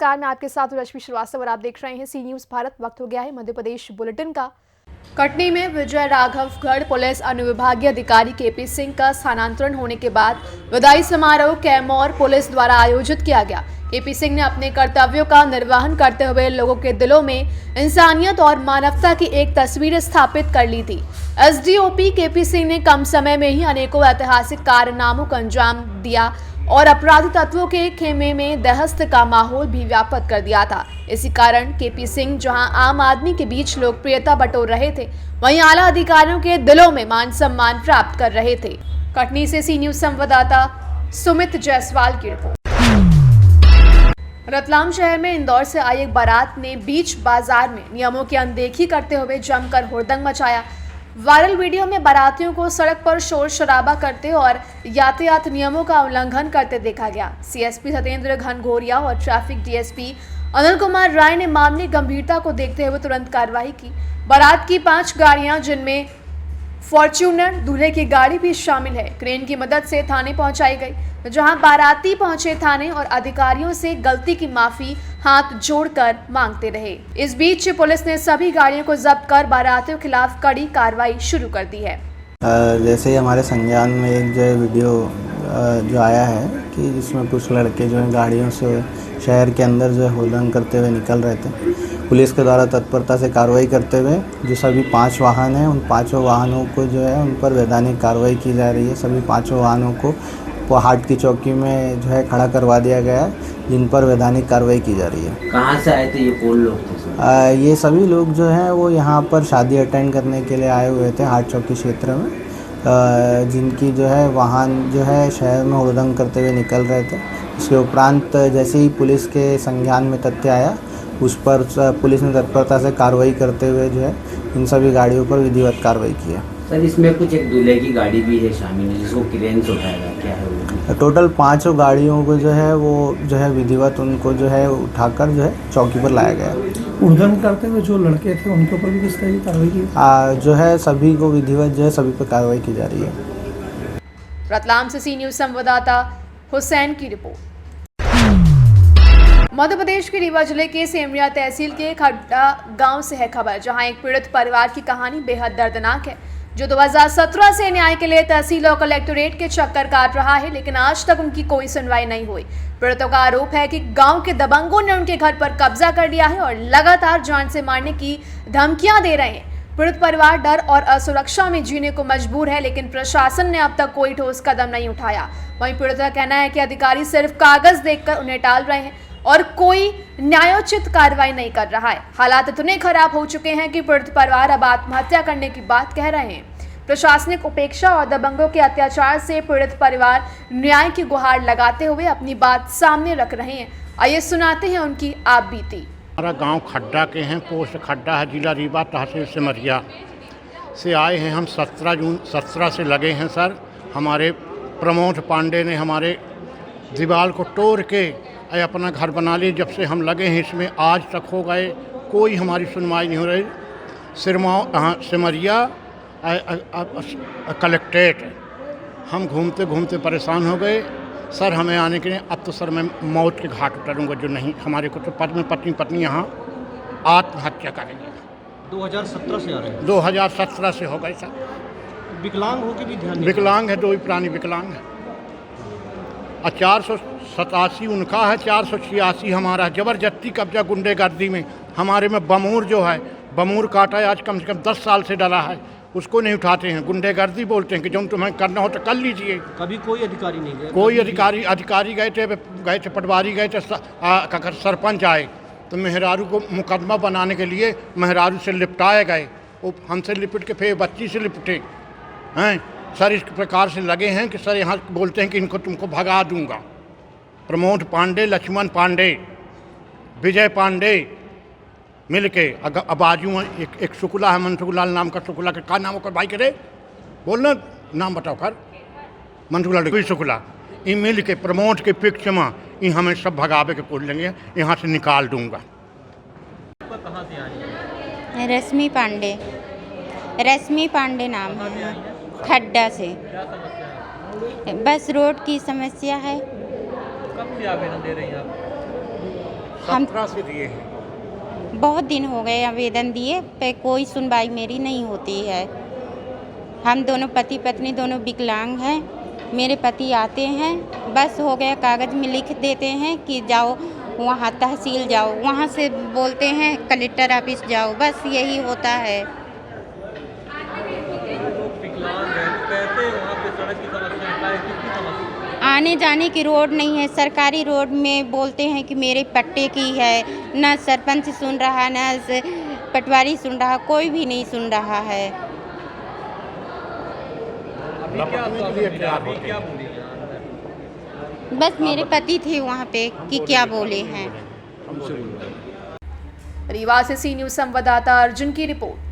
नमस्कार, मैं आपके साथ रश्मि श्रीवास्तव और आप देख रहे हैं सी न्यूज़ भारत। वक्त हो गया है मध्य प्रदेश बुलेटिन का। कटनी में विजय राघवगढ़ पुलिस अनुविभागीय अधिकारी केपी सिंह का स्थानांतरण होने के बाद विदाई समारोह कैमूर पुलिस द्वारा आयोजित किया गया। केपी सिंह ने अपने कर्तव्यों का निर्वहन करते हुए लोगों के दिलों में इंसानियत और मानवता की एक तस्वीर स्थापित कर ली थी। एसडीओपी केपी सिंह ने कम समय में ही अनेकों ऐतिहासिक कारनामों को अंजाम दिया और अपराधी तत्वों के खेमे में दहशत का माहौल भी व्याप्त कर दिया था। इसी कारण केपी सिंह जहां आम आदमी के बीच लोकप्रियता बटोर रहे थे, वहीं आला अधिकारियों के दिलों में मान सम्मान प्राप्त कर रहे थे। कटनी से सी न्यूज़ संवाददाता सुमित जायसवाल की रिपोर्ट। रतलाम शहर में इंदौर से आई एक बारात ने बीच बाजार में नियमों की अनदेखी करते हुए जमकर हुड़दंग मचाया। वायरल वीडियो में बारातियों को सड़क पर शोर शराबा करते और यातायात नियमों का उल्लंघन करते देखा गया। सीएसपी सत्येंद्र घनघोरिया और ट्रैफिक डीएसपी अनिल कुमार राय ने मामले गंभीरता को देखते हुए तुरंत कार्रवाई की। बारात की 5 गाड़ियां, जिनमें फॉर्च्यूनर दूल्हे की गाड़ी भी शामिल है, क्रेन की मदद से थाने पहुंचाई गई, जहां बाराती पहुंचे थाने और अधिकारियों से गलती की माफी हाथ जोड़कर मांगते रहे। इस बीच पुलिस ने सभी गाड़ियों को जब्त कर बारातियों के खिलाफ कड़ी कार्रवाई शुरू कर दी है। जैसे ही हमारे संज्ञान में एक जो वीडियो जो आया है कि जिसमें कुछ लड़के जो है गाड़ियों से शहर के अंदर जो है हुड़दंग करते हुए निकल रहे थे, पुलिस के द्वारा तत्परता से कार्रवाई करते हुए जो सभी 5 वाहन हैं, उन 5 वाहनों को जो है उन पर वैधानिक कार्रवाई की जा रही है। सभी 5 वाहनों को हाट की चौकी में जो है खड़ा करवा दिया गया है, जिन पर वैधानिक कार्रवाई की जा रही है। कहाँ से आए थे ये कौन लोग थे? ये सभी लोग जो हैं वो यहाँ पर शादी अटेंड करने के लिए आए हुए थे हाट चौकी क्षेत्र में, जिनकी जो है वाहन जो है शहर में हुड़दंग करते हुए निकल रहे थे। इसके उपरांत जैसे ही पुलिस के संज्ञान में तथ्य आया, उस पर पुलिस ने तत्परता से कार्रवाई करते हुए जो है इन सभी गाड़ियों पर विधिवत कार्रवाई की है। सर, इसमें कुछ एक दूल्हे की गाड़ी भी है शामिल है, जिसको क्रेन से उठाएगा, क्या है वो? टोटल 5 गाड़ियों को जो है वो जो है विधिवत उनको जो है उठाकर जो है चौकी पर लाया गया। हुड़दंग करते हुए जो लड़के थे उनके ऊपर भी किस तरह की कार्रवाई की? जो है सभी को विधिवत जो है सभी पर कार्रवाई की जा रही है। रतलाम से सी न्यूज़ संवाददाता हुसैन की रिपोर्ट। मध्य प्रदेश के रीवा जिले के सेमरिया तहसील के खड्डा गांव से है खबर, जहां एक पीड़ित परिवार की कहानी बेहद दर्दनाक है, जो 2017 से न्याय के लिए तहसील और कलेक्टोरेट के चक्कर काट रहा है, लेकिन आज तक उनकी कोई सुनवाई नहीं हुई। पीड़ितों का आरोप है कि गांव के दबंगों ने उनके घर पर कब्जा कर लिया है और लगातार जान से मारने की धमकियां दे रहे हैं। पीड़ित परिवार डर और असुरक्षा में जीने को मजबूर है, लेकिन प्रशासन ने अब तक कोई ठोस कदम नहीं उठाया। वहीं पीड़ित का कहना है कि अधिकारी सिर्फ कागज देखकर उन्हें टाल रहे हैं और कोई न्यायोचित कार्रवाई नहीं कर रहा है। हालात इतने खराब हो चुके हैं कि पीड़ित परिवार अब आत्महत्या करने की बात कह रहे हैं। प्रशासनिक उपेक्षा और दबंगों के अत्याचार से पीड़ित परिवार न्याय की गुहार लगाते हुए अपनी बात सामने रख रहे हैं। आइए सुनाते हैं उनकी आप बीती। हमारा गांव खड्डा के हैं, पोस्ट खड्डा है, जिला रीवा, तहसील सिमरिया से आए हैं हम। 17 जून 17 से लगे हैं सर। हमारे प्रमोद पांडे ने हमारे दीवार को तोड़ के अपना घर बना लिए। जब से हम लगे हैं इसमें आज तक हो गए, कोई हमारी सुनवाई नहीं हो रही। सिमरिया कलेक्ट्रेट हम घूमते घूमते परेशान हो गए सर। हमें आने के लिए अब तो सर मैं मौत के घाट उतरूँगा, जो नहीं हमारे को तो पत्नी यहाँ आत्महत्या करेंगे। 2017 से आ रहे हैं? 2017 से हो गए सर। विकलांग हो के भी ध्यान? विकलांग है, 2 ही प्राणी विकलांग है। और 487 उनका है, 486 हमारा है। ज़बरदस्ती कब्जा गुंडेगर्दी में हमारे में बमूर जो है, बमूर काटा है, आज कम से कम 10 साल से डला है, उसको नहीं उठाते हैं। गुंडेगर्दी बोलते हैं कि जो तुम्हें करना हो तो कर लीजिए। कभी कोई अधिकारी नहीं गए? कोई अधिकारी गए थे, पटवारी गए थे, सरपंच आए तो मेहरारू को मुकदमा बनाने के लिए मेहरारू से लिपटाए गए। वो हमसे लिपट के फिर बच्ची से लिपटे हैं सर। इस प्रकार से लगे हैं कि सर यहाँ बोलते हैं कि इनको तुमको भगा दूंगा। प्रमोद पांडे, लक्ष्मण पांडे, विजय पांडे मिल के बाजू में एक शुक्ला है, मनसुखलाल नाम का। शुक्ला के का नाम होकर भाई करे बोलना नाम बताओ कर। मनसुखलाल शुक्ला ये मिल के प्रमोद के पिक्ष में ये हमें सब भगावे के बोल लेंगे, यहाँ से निकाल दूंगा। कहाँ से आई? रश्मि पांडे, रश्मि पांडे नाम है, खड्डा से। बस रोड की समस्या है। कब से आवेदन दे रही हैं आप? हम 17 से दिए हैं। बहुत दिन हो गए आवेदन दिए पे कोई सुनवाई मेरी नहीं होती है। हम दोनों पति पत्नी दोनों विकलांग हैं। मेरे पति आते हैं, बस हो गया कागज़ में लिख देते हैं कि जाओ वहाँ तहसील जाओ, वहाँ से बोलते हैं कलेक्टर ऑफिस जाओ, बस यही होता है। आने जाने की रोड नहीं है, सरकारी रोड में बोलते हैं कि मेरे पट्टे की है, न सरपंच सुन रहा न पटवारी सुन रहा, कोई भी नहीं सुन रहा है। बस मेरे पति थे वहाँ पे कि क्या बोले हैं। रीवा से सी न्यूज़ संवाददाता अर्जुन की रिपोर्ट।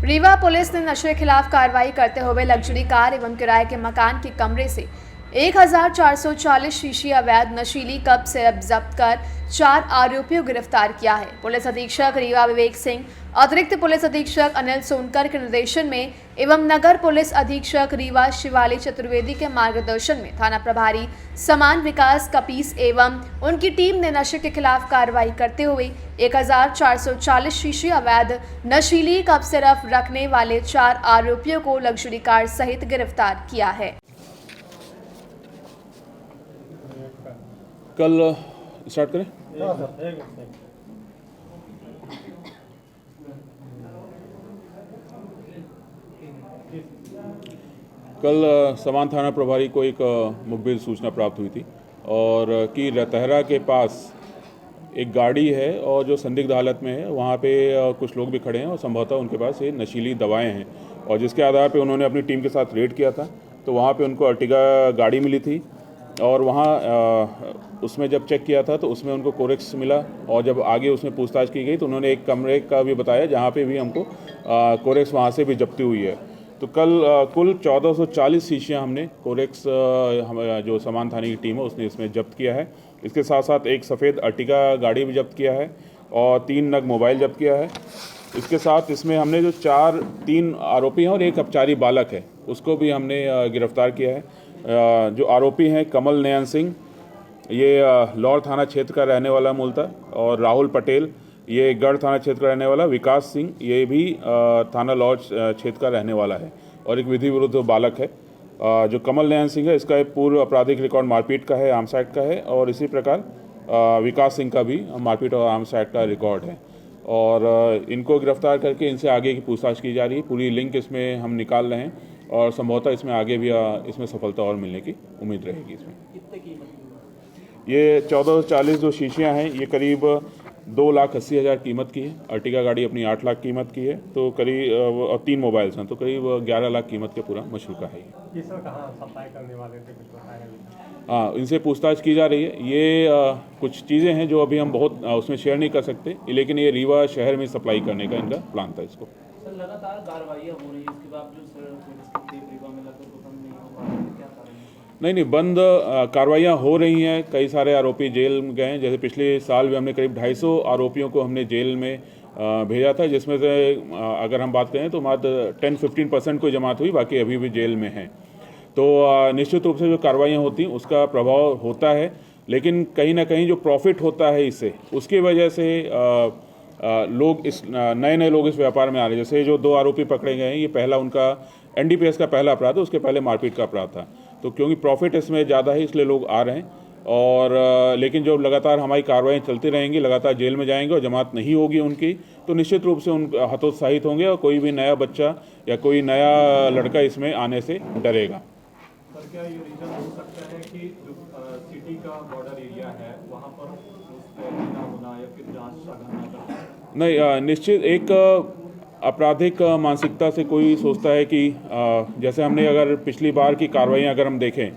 रीवा पुलिस ने नशे के खिलाफ कार्रवाई करते हुए लग्जरी कार एवं किराए के मकान के कमरे से 1440 शीशी अवैध नशीली कप सिरप जब्त कर 4 आरोपियों को गिरफ्तार किया है। पुलिस अधीक्षक रीवा विवेक सिंह, अतिरिक्त पुलिस अधीक्षक अनिल सोनकर के निर्देशन में एवं नगर पुलिस अधीक्षक रीवा शिवाली चतुर्वेदी के मार्गदर्शन में थाना प्रभारी समान विकास कपीस एवं उनकी टीम ने नशे के खिलाफ कार्रवाई करते हुए 1440 शीशी अवैध नशीली कप सिरप रखने वाले 4 आरोपियों को लग्जरी कार सहित गिरफ्तार किया है। कल स्टार्ट करें। कल समान थाना प्रभारी को एक मुखबिर सूचना प्राप्त हुई थी और कि रतहरा के पास एक गाड़ी है और जो संदिग्ध हालत में है, वहाँ पे कुछ लोग भी खड़े हैं और संभवतः उनके पास ये नशीली दवाएं हैं और जिसके आधार पे उन्होंने अपनी टीम के साथ रेड किया था। तो वहाँ पे उनको अर्टिगा गाड़ी मिली थी और वहाँ उसमें जब चेक किया था तो उसमें उनको कोरेक्स मिला और जब आगे उसमें पूछताछ की गई तो उन्होंने एक कमरे का भी बताया जहाँ पे भी हमको कोरेक्स वहाँ से भी जब्ती हुई है। तो कल कुल 1440 शीशियाँ हमने कोरेक्स जो समान थाने की टीम है उसने इसमें जब्त किया है। इसके साथ साथ एक सफ़ेद अर्टिगा गाड़ी भी जब्त किया है और 3 नग मोबाइल जब्त किया है। इसके साथ इसमें हमने जो 3 आरोपी हैं और एक अपचारी बालक है उसको भी हमने गिरफ्तार किया है। जो आरोपी हैं कमल नयन सिंह, ये लौर थाना क्षेत्र का रहने वाला मूलतः, और राहुल पटेल ये गढ़ थाना क्षेत्र का रहने वाला, विकास सिंह ये भी थाना लौर क्षेत्र का रहने वाला है और एक विधि विरुद्ध बालक है। जो कमल नयन सिंह है इसका एक पूर्व आपराधिक रिकॉर्ड मारपीट का है, आर्म्स एक्ट का है और इसी प्रकार विकास सिंह का भी मारपीट और आर्म्स एक्ट का रिकॉर्ड है और इनको गिरफ्तार करके इनसे आगे की पूछताछ की जा रही है। पूरी लिंक इसमें हम निकाल रहे हैं और संभवतः इसमें आगे भी इसमें सफलता और मिलने की उम्मीद रहेगी। इसमें ये 1440 जो शीशियाँ हैं ये करीब 2,80,000 कीमत की है। अर्टिगा गाड़ी अपनी 8 लाख कीमत की है, तो करीब और 3 मोबाइल्स हैं तो करीब 11 लाख कीमत के पूरा मशरूका है। ये सर कहाँ सप्लाई करने वाले थे, कुछ बताया? हाँ, इनसे पूछताछ की जा रही है। ये कुछ चीज़ें हैं जो अभी हम बहुत उसमें शेयर नहीं कर सकते, लेकिन ये रीवा शहर में सप्लाई करने का इनका प्लान था। इसको सर लगातार कार्रवाइयाँ हो रही है, इसके बावजूद रीवा में लगभग खत्म नहीं हो पा रहा है, क्या कारण है? नहीं, बंद कार्रवाइयाँ हो रही हैं। कई सारे आरोपी जेल में गए हैं। जैसे पिछले साल भी हमने करीब 250 आरोपियों को हमने जेल में भेजा था, जिसमें से अगर हम बात करें तो मात्र 10-15% को जमात हुई, बाकी अभी भी जेल में हैं। तो निश्चित रूप से जो कार्रवाइयाँ होती हैं उसका प्रभाव होता है, लेकिन कहीं ना कहीं जो प्रॉफिट होता है इससे, उसकी वजह से लोग इस नए लोग इस व्यापार में आ रहे हैं। जैसे जो 2 आरोपी पकड़े गए हैं, ये पहला उनका NDPS का पहला अपराध है, उसके पहले मारपीट का अपराध था। तो क्योंकि प्रॉफिट इसमें ज़्यादा है इसलिए लोग आ रहे हैं और लेकिन जो लगातार हमारी कार्रवाई चलती रहेंगी, लगातार जेल में जाएंगे और जमात नहीं होगी उनकी, तो निश्चित रूप से उन हतोत्साहित होंगे और कोई भी नया बच्चा या कोई नया लड़का इसमें आने से डरेगा। सर क्या ये रीजन हो सकता है कि जो सिटी का बॉर्डर एरिया है वहाँ पर ना होना या फिर जांच सघन ना करना? नहीं, निश्चित एक आपराधिक मानसिकता से कोई सोचता है कि जैसे हमने अगर पिछली बार की कार्रवाइयाँ अगर हम देखें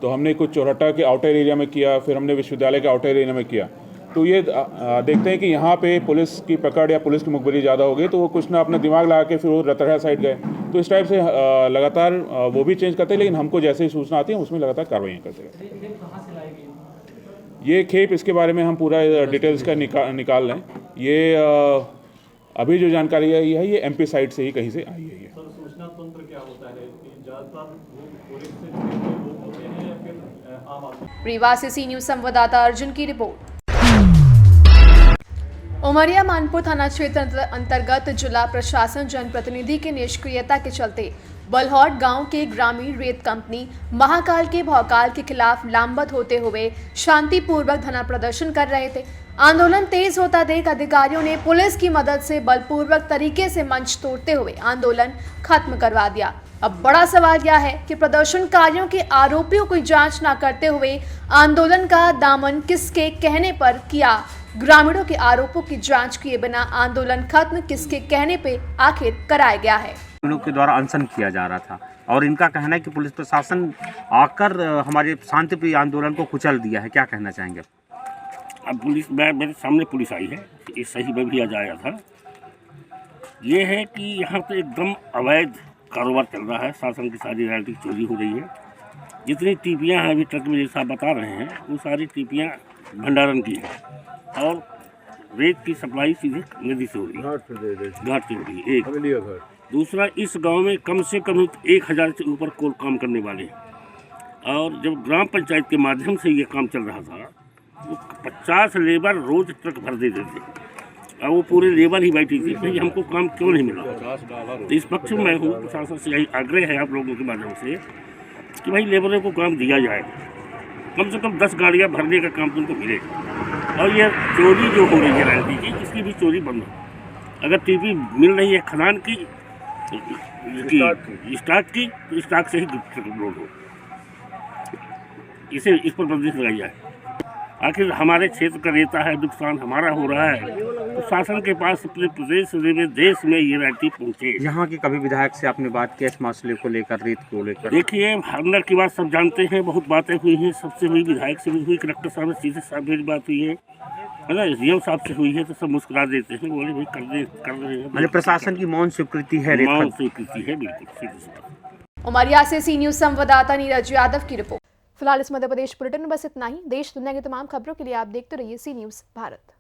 तो हमने कुछ चौराहा के आउटर एरिया में किया, फिर हमने विश्वविद्यालय के आउटर एरिया में किया, तो ये देखते हैं कि यहाँ पे पुलिस की पकड़ या पुलिस की मुखबिरी ज़्यादा हो गई तो वो कुछ ना अपना दिमाग लगा के फिर वो रतहरा साइड गए। तो इस टाइप से लगातार वो भी चेंज करते हैं, लेकिन हमको जैसे ही सूचना आती है उसमें लगातार कार्रवाइयाँ करते रहते हैं। ये खेप, इसके बारे में हम पूरा डिटेल्स का निकाल रहे हैं। ये अभी जो जानकारी है ये MP साइड से ही कहीं से आई है। सर सूचना तंत्र क्या होता है कि ज़्यादातर वो पुलिस से जुड़े लोग होते हैं या फिर आम आदमी? रीवा से सी न्यूज संवाददाता अर्जुन की रिपोर्ट। उमरिया मानपुर थाना क्षेत्र अंतर्गत जिला प्रशासन जनप्रतिनिधि के निष्क्रियता के चलते बलहौट गांव के ग्रामीण रेत कंपनी महाकाल के भौकाल के खिलाफ लामबंद होते हुए शांतिपूर्वक धरना प्रदर्शन कर रहे थे। आंदोलन तेज होता देख अधिकारियों ने पुलिस की मदद से बलपूर्वक तरीके से मंच तोड़ते हुए आंदोलन खत्म करवा दिया। अब बड़ा सवाल यह है कि प्रदर्शनकारियों के आरोपियों की जांच न करते हुए आंदोलन का दामन किसके कहने पर किया, ग्रामीणों के आरोपों की जांच किए बिना आंदोलन खत्म किसके कहने पे आखिर कराया गया है। ग्रामीणों के द्वारा अनशन किया जा रहा था और इनका कहना है कि पुलिस प्रशासन आकर हमारे शांतिप्रिय आंदोलन को कुचल दिया है। क्या कहना चाहेंगे? अब पुलिस मेरे सामने पुलिस आई है, ये सही में भी आ जाया था। ये है कि यहाँ पे एकदम अवैध कारोबार चल रहा है, शासन की सारी रॉयल्टी चोरी हो रही है। जितनी टीपियाँ हैं अभी ट्रक में जैसा बता रहे हैं वो सारी टीपियाँ भंडारण की हैं और रेत की सप्लाई सीधे नदी से हो रही है, घाट से हो रही है। एक दूसरा, इस गांव में कम से कम 1000 से ऊपर कोल काम करने वाले हैं और जब ग्राम पंचायत के माध्यम से ये काम चल रहा था तो 50 लेबर रोज ट्रक भर देते थे और वो पूरे लेबर ही बैठी थी। भाई हमको काम क्यों नहीं मिला? तो इस पक्ष में मैं हूँ, प्रशासन से यही आग्रह है आप लोगों के माध्यम से कि भाई लेबरों को काम दिया जाए, कम से कम 10 गाड़ियाँ भरने का काम तुमको मिले। और ये चोरी जो हो रही है रैली की, इसकी भी चोरी बंद हो। अगर टीपी मिल रही है खदान की स्टॉक की तो स्टॉक से ही लोड हो, इस पर बंदिश लगाई जाए। आखिर हमारे क्षेत्र का रेता है, नुकसान हमारा हो रहा है तो शासन के पास अपने प्रदेश में देश में ये रैली पहुँचे। यहाँ के कभी विधायक से आपने बात की इस मसले को लेकर, रेत को लेकर? देखिए, अंदर की बात सब जानते हैं, बहुत बातें हुई हैं, सबसे हुई, विधायक से भी हुई, कलेक्टर साहब से सीधे साहब मेरी बात हुई है ना, सीएम साहब से हुई है तो सब मुस्कुरा देते हैं, बोले भाई कर रहे हैं। मतलब प्रशासन की मौन स्वीकृति है, मौन स्वीकृति है, बिल्कुल। उमरिया से सी न्यूज संवाददाता नीरज यादव की रिपोर्ट। फिलहाल इस मध्य प्रदेश बुलेटिन में बस इतना ही। देश दुनिया की तमाम खबरों के लिए आप देखते रहिए सी न्यूज भारत।